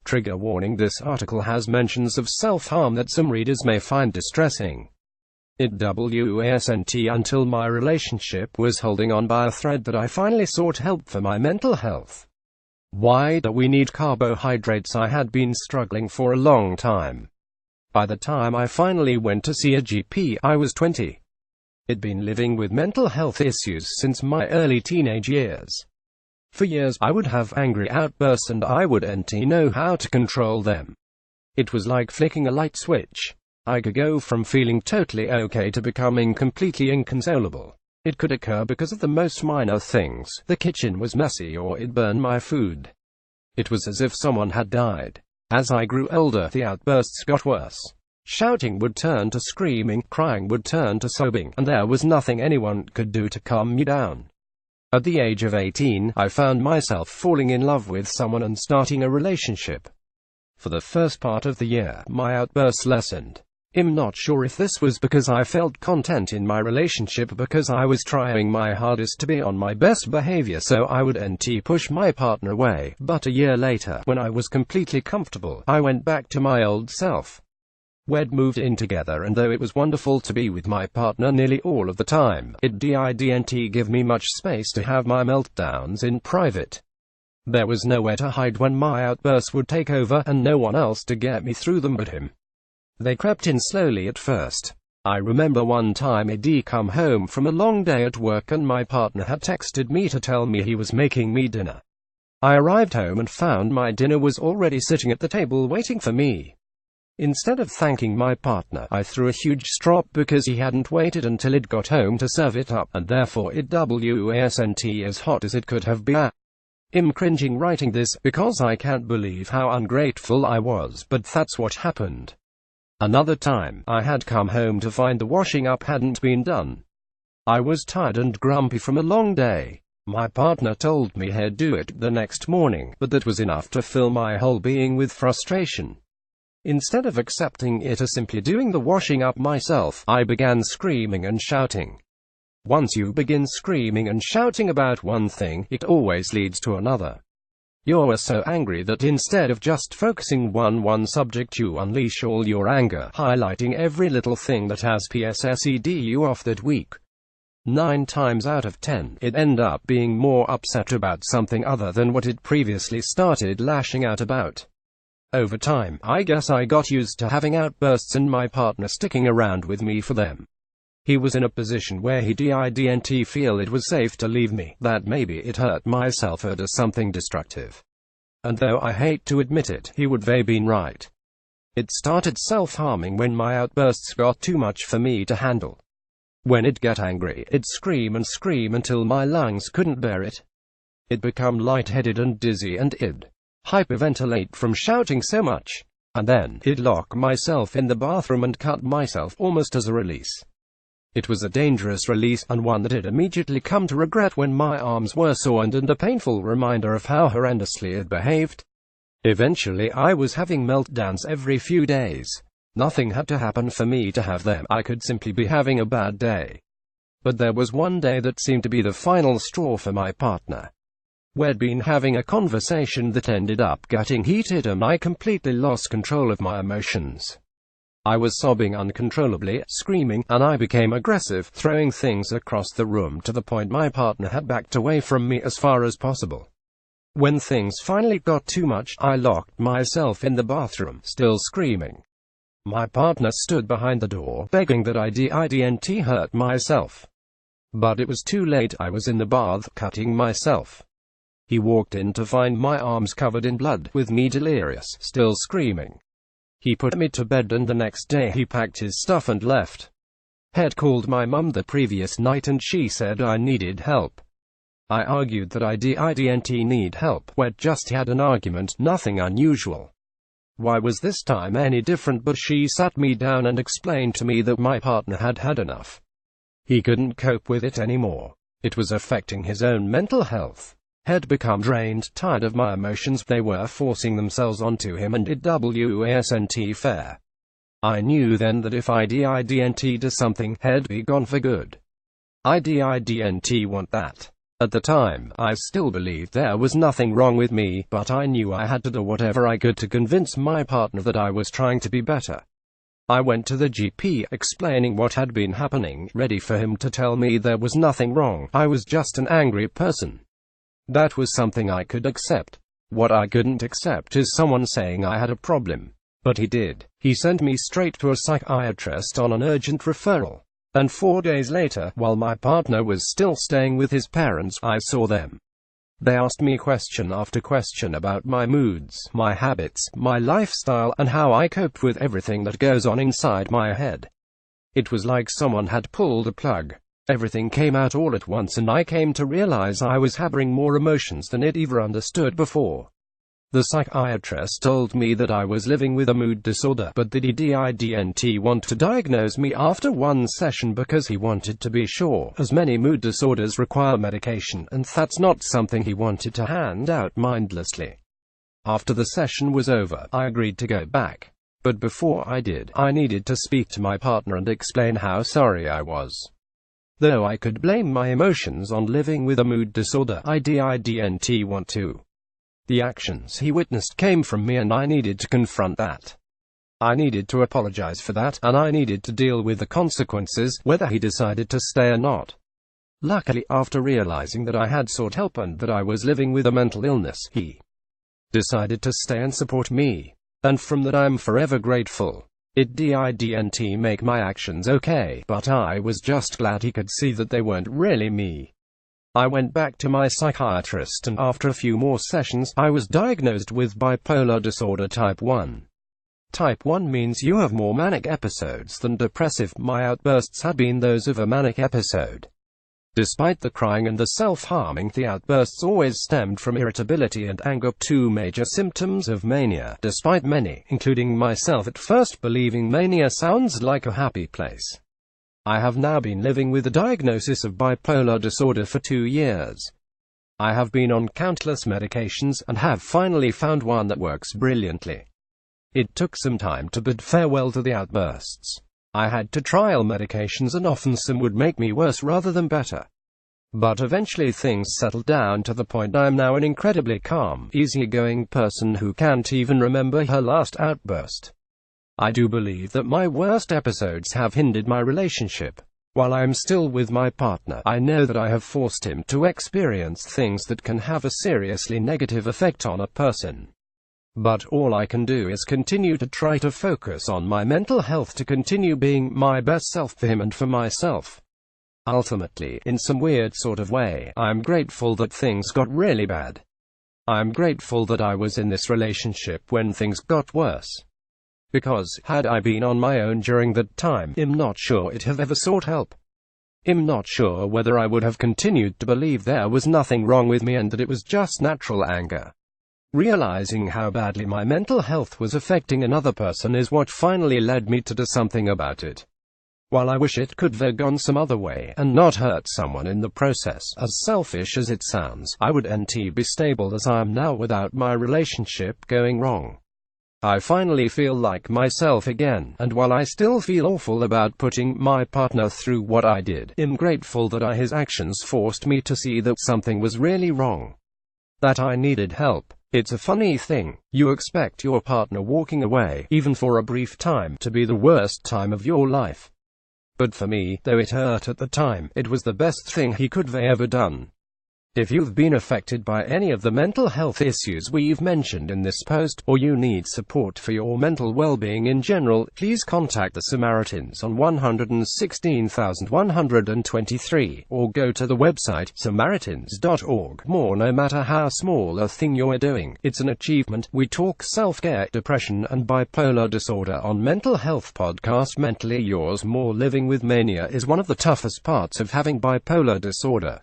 Trigger warning: this article has mentions of self-harm that some readers may find distressing. It wasn't until my relationship was holding on by a thread that I finally sought help for my mental health. Why do we need carbohydrates? I had been struggling for a long time. By the time I finally went to see a GP, I was 20. I'd been living with mental health issues since my early teenage years. For years, I would have angry outbursts and I wouldn't know how to control them. It was like flicking a light switch. I could go from feeling totally okay to becoming completely inconsolable. It could occur because of the most minor things. The kitchen was messy or it burned my food. It was as if someone had died. As I grew older, the outbursts got worse. Shouting would turn to screaming, crying would turn to sobbing, and there was nothing anyone could do to calm me down. At the age of 18, I found myself falling in love with someone and starting a relationship. For the first part of the year, my outbursts lessened. I'm not sure if this was because I felt content in my relationship, because I was trying my hardest to be on my best behavior so I wouldn't push my partner away, but a year later, when I was completely comfortable, I went back to my old self. We'd moved in together, and though it was wonderful to be with my partner nearly all of the time, it didn't give me much space to have my meltdowns in private. There was nowhere to hide when my outbursts would take over, and no one else to get me through them but him. They crept in slowly at first. I remember one time I'd come home from a long day at work and my partner had texted me to tell me he was making me dinner. I arrived home and found my dinner was already sitting at the table waiting for me. Instead of thanking my partner, I threw a huge strop because he hadn't waited until it got home to serve it up, and therefore it wasn't as hot as it could have been. I'm cringing writing this, because I can't believe how ungrateful I was, but that's what happened. Another time, I had come home to find the washing up hadn't been done. I was tired and grumpy from a long day. My partner told me he'd do it the next morning, but that was enough to fill my whole being with frustration. Instead of accepting it or simply doing the washing up myself, I began screaming and shouting. Once you begin screaming and shouting about one thing, it always leads to another. You're so angry that instead of just focusing on one subject, you unleash all your anger, highlighting every little thing that has pissed you off that week. 9 times out of 10, it end up being more upset about something other than what it previously started lashing out about. Over time, I guess I got used to having outbursts and my partner sticking around with me for them. He was in a position where he didn't feel it was safe to leave me, that maybe it hurt my self-worth or something destructive. And though I hate to admit it, he would have been right. It started self-harming when my outbursts got too much for me to handle. When I'd get angry, I'd scream and scream until my lungs couldn't bear it. I'd become lightheaded and dizzy and I'd hyperventilate from shouting so much. And then, I'd lock myself in the bathroom and cut myself almost as a release. It was a dangerous release, and one that I'd immediately come to regret when my arms were sore and a painful reminder of how horrendously I'd behaved. Eventually, I was having meltdowns every few days. Nothing had to happen for me to have them, I could simply be having a bad day. But there was one day that seemed to be the final straw for my partner. We'd been having a conversation that ended up getting heated and I completely lost control of my emotions. I was sobbing uncontrollably, screaming, and I became aggressive, throwing things across the room to the point my partner had backed away from me as far as possible. When things finally got too much, I locked myself in the bathroom, still screaming. My partner stood behind the door, begging that I didn't hurt myself. But it was too late. I was in the bath, cutting myself. He walked in to find my arms covered in blood, with me delirious, still screaming. He put me to bed and the next day he packed his stuff and left. He'd called my mum the previous night and she said I needed help. I argued that I didn't need help. We'd just had an argument, nothing unusual. Why was this time any different? But she sat me down and explained to me that my partner had had enough. He couldn't cope with it anymore. It was affecting his own mental health. Had become drained, tired of my emotions, they were forcing themselves onto him and it wasn't fair. I knew then that if I didn't do something, he'd be gone for good. I didn't want that. At the time, I still believed there was nothing wrong with me, but I knew I had to do whatever I could to convince my partner that I was trying to be better. I went to the GP, explaining what had been happening, ready for him to tell me there was nothing wrong. I was just an angry person. That was something I could accept. What I couldn't accept is someone saying I had a problem. But he did. He sent me straight to a psychiatrist on an urgent referral. And 4 days later, while my partner was still staying with his parents, I saw them. They asked me question after question about my moods, my habits, my lifestyle, and how I coped with everything that goes on inside my head. It was like someone had pulled a plug. Everything came out all at once, and I came to realize I was harboring more emotions than it ever understood before. The psychiatrist told me that I was living with a mood disorder, but that he didn't want to diagnose me after one session because he wanted to be sure, as many mood disorders require medication, and that's not something he wanted to hand out mindlessly. After the session was over, I agreed to go back. But before I did, I needed to speak to my partner and explain how sorry I was. Though I could blame my emotions on living with a mood disorder, I didn't want to. The actions he witnessed came from me, and I needed to confront that. I needed to apologize for that, and I needed to deal with the consequences, whether he decided to stay or not. Luckily, after realizing that I had sought help and that I was living with a mental illness, he decided to stay and support me. And from that I'm forever grateful. It didn't make my actions okay, but I was just glad he could see that they weren't really me. I went back to my psychiatrist, and after a few more sessions, I was diagnosed with bipolar disorder type 1. Type 1 means you have more manic episodes than depressive. My outbursts had been those of a manic episode. Despite the crying and the self-harming, the outbursts always stemmed from irritability and anger, two major symptoms of mania, despite many, including myself, at first believing mania sounds like a happy place. I have now been living with the diagnosis of bipolar disorder for 2 years. I have been on countless medications, and have finally found one that works brilliantly. It took some time to bid farewell to the outbursts. I had to trial medications, and often some would make me worse rather than better. But eventually things settled down to the point I am now an incredibly calm, easygoing person who can't even remember her last outburst. I do believe that my worst episodes have hindered my relationship. While I am still with my partner, I know that I have forced him to experience things that can have a seriously negative effect on a person. But all I can do is continue to try to focus on my mental health, to continue being my best self for him and for myself. Ultimately, in some weird sort of way, I'm grateful that things got really bad. I'm grateful that I was in this relationship when things got worse. Because, had I been on my own during that time, I'm not sure I'd have ever sought help. I'm not sure whether I would have continued to believe there was nothing wrong with me and that it was just natural anger. Realizing how badly my mental health was affecting another person is what finally led me to do something about it. While I wish it could have gone some other way, and not hurt someone in the process, as selfish as it sounds, I wouldn't be stable as I am now without my relationship going wrong. I finally feel like myself again, and while I still feel awful about putting my partner through what I did, I'm grateful that his actions forced me to see that something was really wrong. That I needed help. It's a funny thing. You expect your partner walking away, even for a brief time, to be the worst time of your life. But for me, though it hurt at the time, it was the best thing he could have ever done. If you've been affected by any of the mental health issues we've mentioned in this post, or you need support for your mental well-being in general, please contact the Samaritans on 116,123, or go to the website, samaritans.org. No matter how small a thing you're doing, it's an achievement. We talk self-care, depression, and bipolar disorder on Mental Health Podcast. Mentally Yours. More living with mania is one of the toughest parts of having bipolar disorder.